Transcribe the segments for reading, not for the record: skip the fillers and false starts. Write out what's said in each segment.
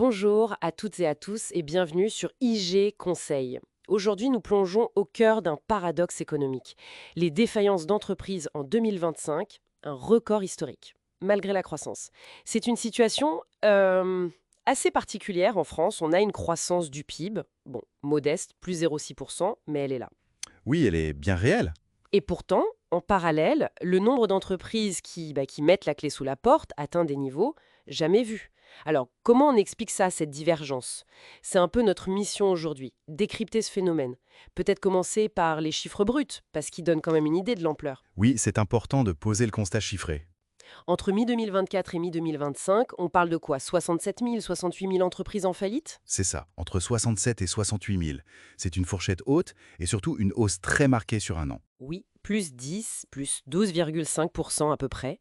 Bonjour à toutes et à tous et bienvenue sur IG Conseil. Aujourd'hui, nous plongeons au cœur d'un paradoxe économique. Les défaillances d'entreprises en 2025, un record historique, malgré la croissance. C'est une situation assez particulière en France. On a une croissance du PIB, bon, modeste, plus 0,6%, mais elle est là. Oui, elle est bien réelle. Et pourtant, en parallèle, le nombre d'entreprises qui mettent la clé sous la porte atteint des niveaux jamais vus. Alors, comment on explique ça, cette divergence? C'est un peu notre mission aujourd'hui, décrypter ce phénomène. Peut-être commencer par les chiffres bruts, parce qu'ils donnent quand même une idée de l'ampleur. Oui, c'est important de poser le constat chiffré. Entre mi-2024 et mi-2025, on parle de quoi? 67 000, 68 000 entreprises en faillite? C'est ça, entre 67 et 68 000. C'est une fourchette haute et surtout une hausse très marquée sur un an. Oui, plus 10, plus 12,5% à peu près.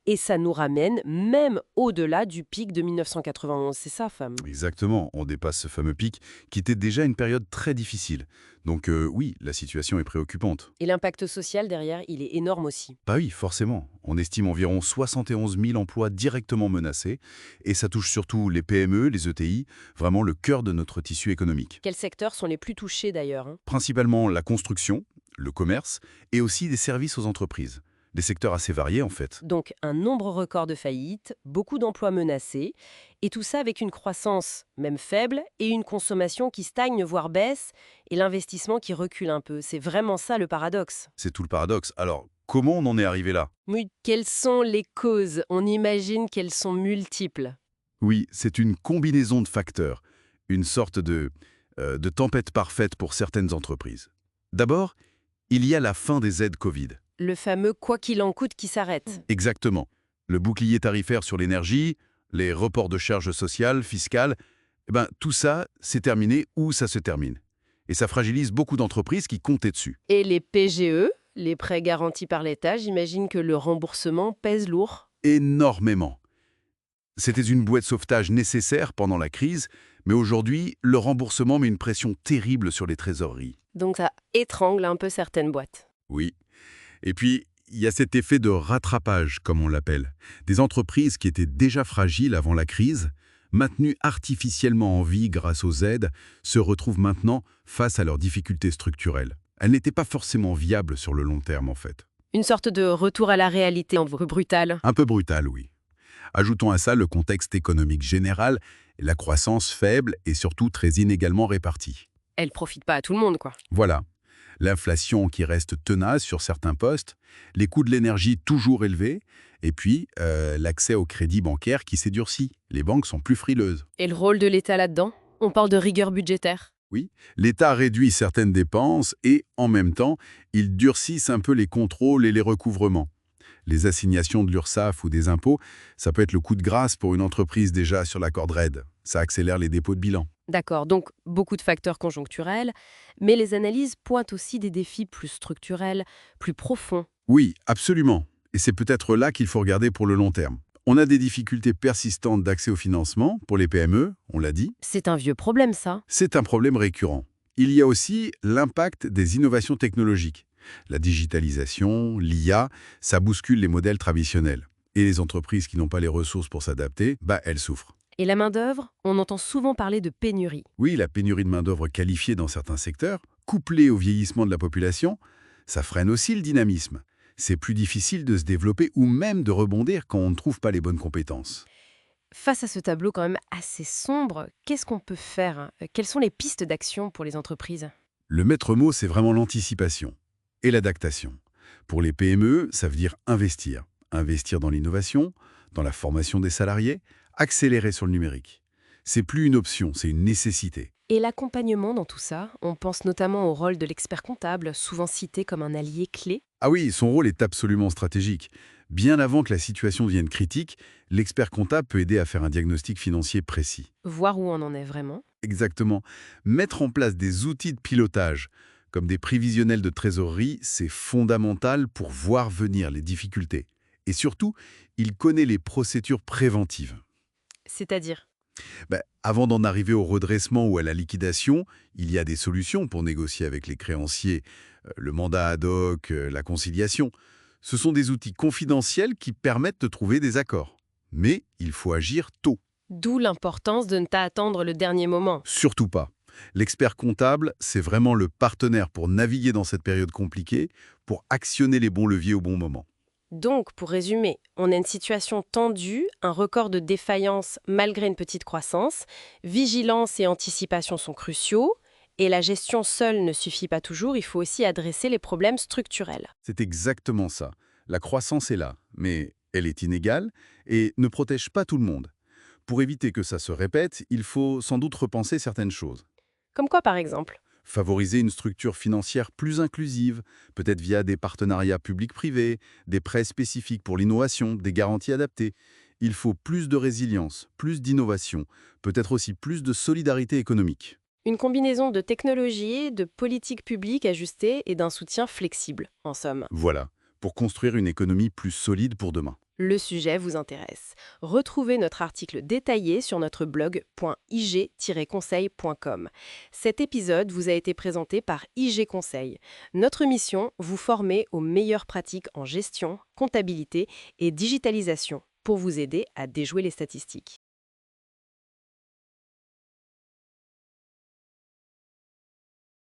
Et ça nous ramène même au-delà du pic de 1991. C'est ça, femme. Exactement, on dépasse ce fameux pic qui était déjà une période très difficile. Donc oui, la situation est préoccupante. Et l'impact social derrière, il est énorme aussi. Bah oui, forcément. On estime environ 71 000 emplois directement menacés et ça touche surtout les PME, les ETI, vraiment le cœur de notre tissu économique. Quels secteurs sont les plus touchés d'ailleurs, hein? Principalement la construction, le commerce et aussi des services aux entreprises. Des secteurs assez variés en fait. Donc un nombre record de faillites, beaucoup d'emplois menacés, et tout ça avec une croissance même faible et une consommation qui stagne voire baisse, et l'investissement qui recule un peu. C'est vraiment ça le paradoxe. C'est tout le paradoxe. Alors, comment on en est arrivé là? Oui, quelles sont les causes? On imagine qu'elles sont multiples. Oui, c'est une combinaison de facteurs, une sorte de tempête parfaite pour certaines entreprises. D'abord, il y a la fin des aides Covid. Le fameux quoi qu'il en coûte qui s'arrête. Exactement. Le bouclier tarifaire sur l'énergie, les reports de charges sociales, fiscales, tout ça, c'est terminé ou ça se termine. Et ça fragilise beaucoup d'entreprises qui comptaient dessus. Et les PGE, les prêts garantis par l'État, j'imagine que le remboursement pèse lourd. Énormément. C'était une bouée de sauvetage nécessaire pendant la crise, mais aujourd'hui, le remboursement met une pression terrible sur les trésoreries. Donc ça étrangle un peu certaines boîtes. Oui. Et puis, il y a cet effet de rattrapage, comme on l'appelle. Des entreprises qui étaient déjà fragiles avant la crise, maintenues artificiellement en vie grâce aux aides, se retrouvent maintenant face à leurs difficultés structurelles. Elles n'étaient pas forcément viables sur le long terme, en fait. Une sorte de retour à la réalité en brutal. Un peu brutal, oui. Ajoutons à ça le contexte économique général, la croissance faible et surtout très inégalement répartie. Elle profite pas à tout le monde, quoi. Voilà. L'inflation qui reste tenace sur certains postes, les coûts de l'énergie toujours élevés, et puis l'accès au crédit bancaire qui s'est durci. Les banques sont plus frileuses. Et le rôle de l'État là-dedans? On parle de rigueur budgétaire. Oui, l'État réduit certaines dépenses et, en même temps, il durcisse un peu les contrôles et les recouvrements. Les assignations de l'URSSAF ou des impôts, ça peut être le coup de grâce pour une entreprise déjà sur la corde raide. Ça accélère les dépôts de bilan. D'accord, donc beaucoup de facteurs conjoncturels, mais les analyses pointent aussi des défis plus structurels, plus profonds. Oui, absolument. Et c'est peut-être là qu'il faut regarder pour le long terme. On a des difficultés persistantes d'accès au financement pour les PME, on l'a dit. C'est un vieux problème, ça. C'est un problème récurrent. Il y a aussi l'impact des innovations technologiques. La digitalisation, l'IA, ça bouscule les modèles traditionnels. Et les entreprises qui n'ont pas les ressources pour s'adapter, elles souffrent. Et la main-d'œuvre, on entend souvent parler de pénurie. Oui, la pénurie de main-d'œuvre qualifiée dans certains secteurs, couplée au vieillissement de la population, ça freine aussi le dynamisme. C'est plus difficile de se développer ou même de rebondir quand on ne trouve pas les bonnes compétences. Face à ce tableau quand même assez sombre, qu'est-ce qu'on peut faire? Quelles sont les pistes d'action pour les entreprises? Le maître mot, c'est vraiment l'anticipation et l'adaptation. Pour les PME, ça veut dire investir. Investir dans l'innovation, dans la formation des salariés, accélérer sur le numérique. C'est plus une option, c'est une nécessité. Et l'accompagnement dans tout ça, on pense notamment au rôle de l'expert comptable, souvent cité comme un allié clé. Ah oui, son rôle est absolument stratégique. Bien avant que la situation devienne critique, l'expert comptable peut aider à faire un diagnostic financier précis. Voir où on en est vraiment. Exactement. Mettre en place des outils de pilotage, comme des prévisionnels de trésorerie, c'est fondamental pour voir venir les difficultés. Et surtout, il connaît les procédures préventives. C'est-à-dire? Avant d'en arriver au redressement ou à la liquidation, il y a des solutions pour négocier avec les créanciers, le mandat ad hoc, la conciliation. Ce sont des outils confidentiels qui permettent de trouver des accords. Mais il faut agir tôt. D'où l'importance de ne pas attendre le dernier moment. Surtout pas. L'expert comptable, c'est vraiment le partenaire pour naviguer dans cette période compliquée, pour actionner les bons leviers au bon moment. Donc, pour résumer, on a une situation tendue, un record de défaillance malgré une petite croissance, vigilance et anticipation sont cruciaux, et la gestion seule ne suffit pas toujours, il faut aussi adresser les problèmes structurels. C'est exactement ça. La croissance est là, mais elle est inégale et ne protège pas tout le monde. Pour éviter que ça se répète, il faut sans doute repenser certaines choses. Comme quoi, par exemple? Favoriser une structure financière plus inclusive, peut-être via des partenariats publics-privés, des prêts spécifiques pour l'innovation, des garanties adaptées. Il faut plus de résilience, plus d'innovation, peut-être aussi plus de solidarité économique. Une combinaison de technologies, de politiques publiques ajustées et d'un soutien flexible, en somme. Voilà, pour construire une économie plus solide pour demain. Le sujet vous intéresse. Retrouvez notre article détaillé sur notre blog .ig-conseil.com. Cet épisode vous a été présenté par IG Conseil. Notre mission, vous former aux meilleures pratiques en gestion, comptabilité et digitalisation pour vous aider à déjouer les statistiques.